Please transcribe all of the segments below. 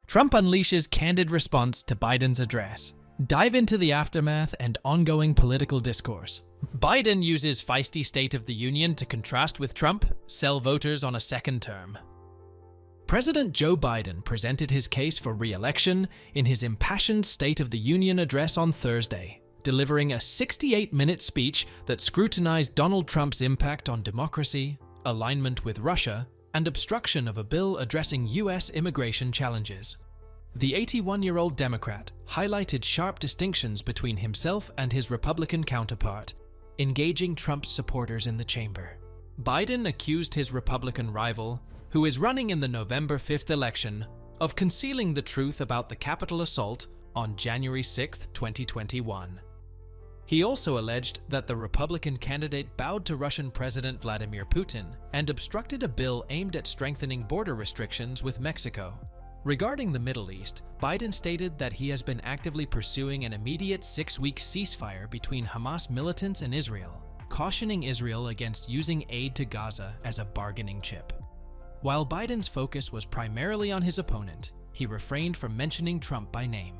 Trump unleashes candid response to Biden's address. Dive into the aftermath and ongoing political discourse. Biden uses feisty State of the Union to contrast with Trump, sell voters on a second term. President Joe Biden presented his case for re-election in his impassioned State of the Union address on Thursday, delivering a 68-minute speech that scrutinized Donald Trump's impact on democracy, alignment with Russia, and obstruction of a bill addressing U.S. immigration challenges. The 81-year-old Democrat highlighted sharp distinctions between himself and his Republican counterpart, engaging Trump's supporters in the chamber. Biden accused his Republican rival, who is running in the November 5th election, of concealing the truth about the Capitol assault on January 6, 2021. He also alleged that the Republican candidate bowed to Russian President Vladimir Putin and obstructed a bill aimed at strengthening border restrictions with Mexico. Regarding the Middle East, Biden stated that he has been actively pursuing an immediate 6-week ceasefire between Hamas militants and Israel, cautioning Israel against using aid to Gaza as a bargaining chip. While Biden's focus was primarily on his opponent, he refrained from mentioning Trump by name.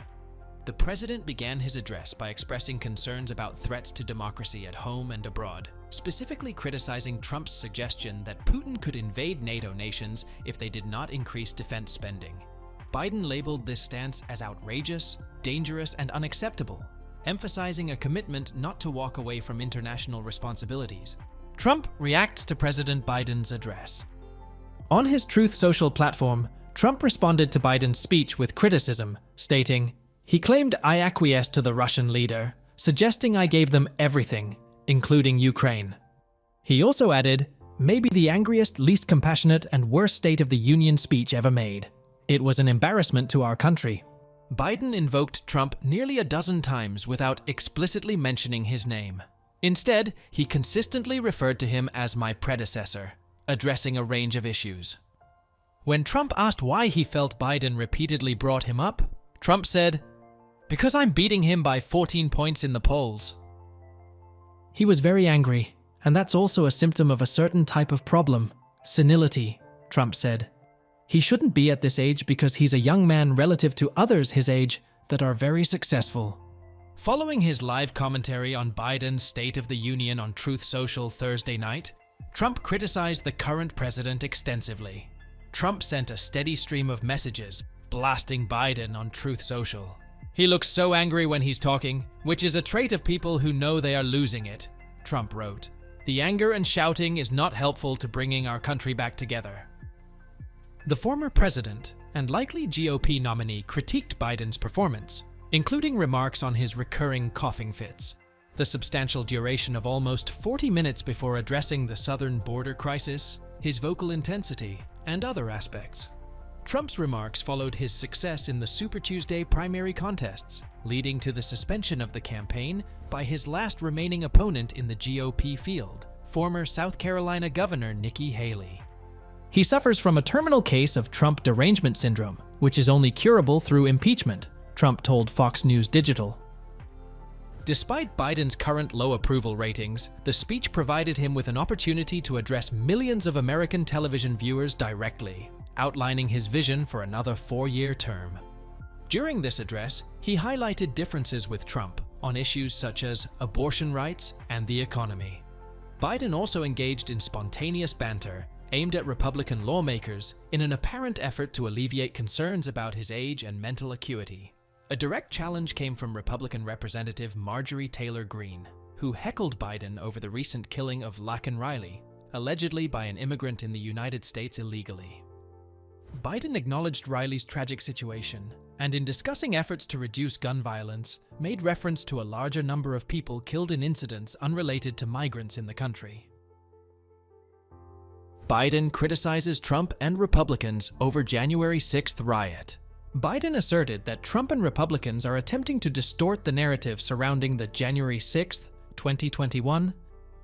The president began his address by expressing concerns about threats to democracy at home and abroad, specifically criticizing Trump's suggestion that Putin could invade NATO nations if they did not increase defense spending. Biden labeled this stance as outrageous, dangerous, and unacceptable, emphasizing a commitment not to walk away from international responsibilities. Trump reacts to President Biden's address. On his Truth Social platform, Trump responded to Biden's speech with criticism, stating, "He claimed I acquiesced to the Russian leader, suggesting I gave them everything, including Ukraine." He also added, "Maybe the angriest, least compassionate, and worst State of the Union speech ever made. It was an embarrassment to our country." Biden invoked Trump nearly a dozen times without explicitly mentioning his name. Instead, he consistently referred to him as my predecessor, addressing a range of issues. When Trump asked why he felt Biden repeatedly brought him up, Trump said, "Because I'm beating him by 14 points in the polls." He was very angry, and that's also a symptom of a certain type of problem, senility, Trump said. He shouldn't be at this age because he's a young man relative to others his age that are very successful. Following his live commentary on Biden's State of the Union on Truth Social Thursday night, Trump criticized the current president extensively. Trump sent a steady stream of messages, blasting Biden on Truth Social. "He looks so angry when he's talking, which is a trait of people who know they are losing it," Trump wrote. "The anger and shouting is not helpful to bringing our country back together." The former president and likely GOP nominee critiqued Biden's performance, including remarks on his recurring coughing fits, the substantial duration of almost 40 minutes before addressing the southern border crisis, his vocal intensity, and other aspects. Trump's remarks followed his success in the Super Tuesday primary contests, leading to the suspension of the campaign by his last remaining opponent in the GOP field, former South Carolina Governor Nikki Haley. He suffers from a terminal case of Trump derangement syndrome, which is only curable through impeachment, Trump told Fox News Digital. Despite Biden's current low approval ratings, the speech provided him with an opportunity to address millions of American television viewers directly, outlining his vision for another 4-year term. During this address, he highlighted differences with Trump on issues such as abortion rights and the economy. Biden also engaged in spontaneous banter aimed at Republican lawmakers in an apparent effort to alleviate concerns about his age and mental acuity. A direct challenge came from Republican Representative Marjorie Taylor Greene, who heckled Biden over the recent killing of Laken Riley, allegedly by an immigrant in the United States illegally. Biden acknowledged Riley's tragic situation, and in discussing efforts to reduce gun violence, made reference to a larger number of people killed in incidents unrelated to migrants in the country. Biden criticizes Trump and Republicans over January 6th riot. Biden asserted that Trump and Republicans are attempting to distort the narrative surrounding the January 6th, 2021,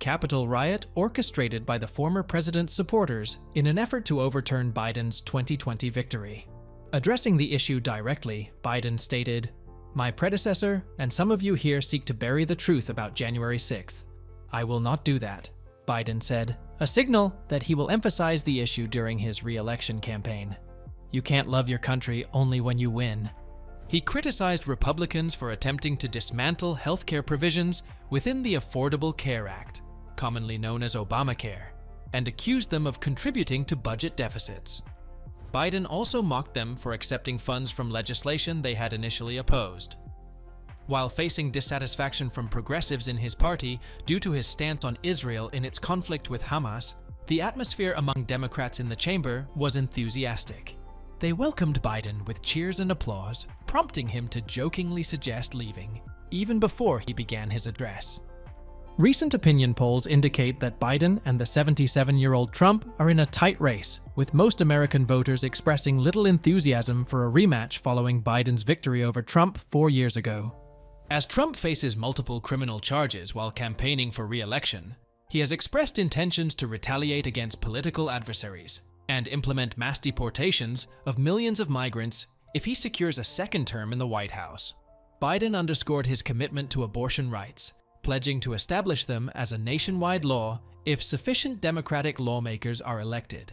Capitol riot orchestrated by the former president's supporters in an effort to overturn Biden's 2020 victory. Addressing the issue directly, Biden stated, "My predecessor and some of you here seek to bury the truth about January 6th. I will not do that," Biden said, a signal that he will emphasize the issue during his re-election campaign. "You can't love your country only when you win." He criticized Republicans for attempting to dismantle healthcare provisions within the Affordable Care Act, commonly known as Obamacare, and accused them of contributing to budget deficits. Biden also mocked them for accepting funds from legislation they had initially opposed. While facing dissatisfaction from progressives in his party due to his stance on Israel in its conflict with Hamas, the atmosphere among Democrats in the chamber was enthusiastic. They welcomed Biden with cheers and applause, prompting him to jokingly suggest leaving, even before he began his address. Recent opinion polls indicate that Biden and the 77-year-old Trump are in a tight race, with most American voters expressing little enthusiasm for a rematch following Biden's victory over Trump 4 years ago. As Trump faces multiple criminal charges while campaigning for re-election, he has expressed intentions to retaliate against political adversaries and implement mass deportations of millions of migrants if he secures a second term in the White House. Biden underscored his commitment to abortion rights, pledging to establish them as a nationwide law if sufficient Democratic lawmakers are elected.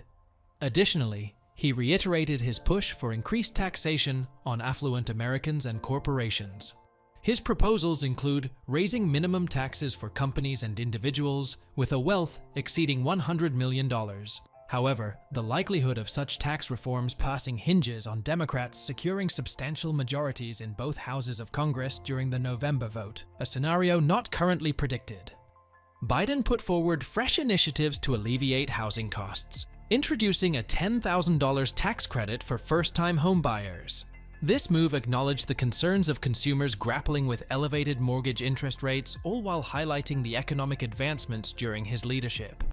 Additionally, he reiterated his push for increased taxation on affluent Americans and corporations. His proposals include raising minimum taxes for companies and individuals with a wealth exceeding $100 million. However, the likelihood of such tax reforms passing hinges on Democrats securing substantial majorities in both houses of Congress during the November vote, a scenario not currently predicted. Biden put forward fresh initiatives to alleviate housing costs, introducing a $10,000 tax credit for first-time homebuyers. This move acknowledged the concerns of consumers grappling with elevated mortgage interest rates, all while highlighting the economic advancements during his leadership.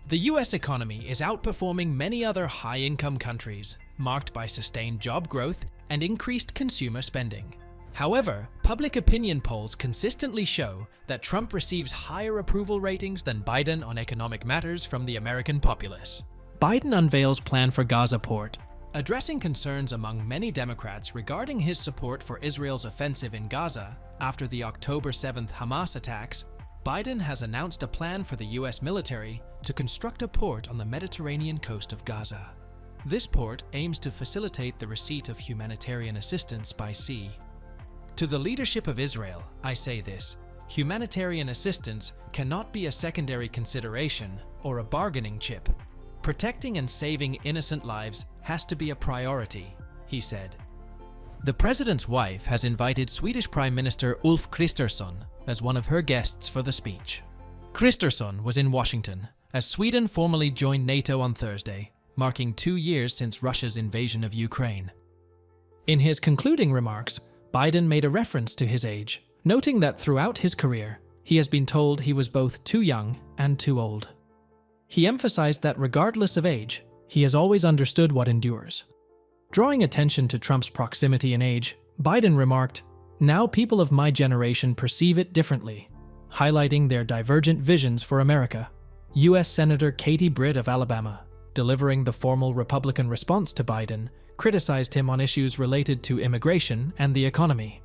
The US economy is outperforming many other high-income countries, marked by sustained job growth and increased consumer spending. However, public opinion polls consistently show that Trump receives higher approval ratings than Biden on economic matters from the American populace. Biden unveils plan for Gaza port. Addressing concerns among many Democrats regarding his support for Israel's offensive in Gaza after the October 7th Hamas attacks, Biden has announced a plan for the US military to construct a port on the Mediterranean coast of Gaza. This port aims to facilitate the receipt of humanitarian assistance by sea. To the leadership of Israel, I say this: humanitarian assistance cannot be a secondary consideration or a bargaining chip. Protecting and saving innocent lives has to be a priority, he said. The president's wife has invited Swedish Prime Minister Ulf Kristersson as one of her guests for the speech. Kristersson was in Washington as Sweden formally joined NATO on Thursday, marking 2 years since Russia's invasion of Ukraine. In his concluding remarks, Biden made a reference to his age, noting that throughout his career, he has been told he was both too young and too old. He emphasized that regardless of age, he has always understood what endures. Drawing attention to Trump's proximity in age, Biden remarked, "Now people of my generation perceive it differently," highlighting their divergent visions for America. U.S. Senator Katie Britt of Alabama, delivering the formal Republican response to Biden, criticized him on issues related to immigration and the economy.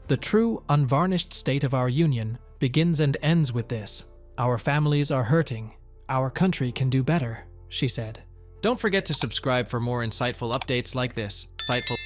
"The true, unvarnished state of our union begins and ends with this. Our families are hurting. Our country can do better," she said. Don't forget to subscribe for more insightful updates like this. Insightful.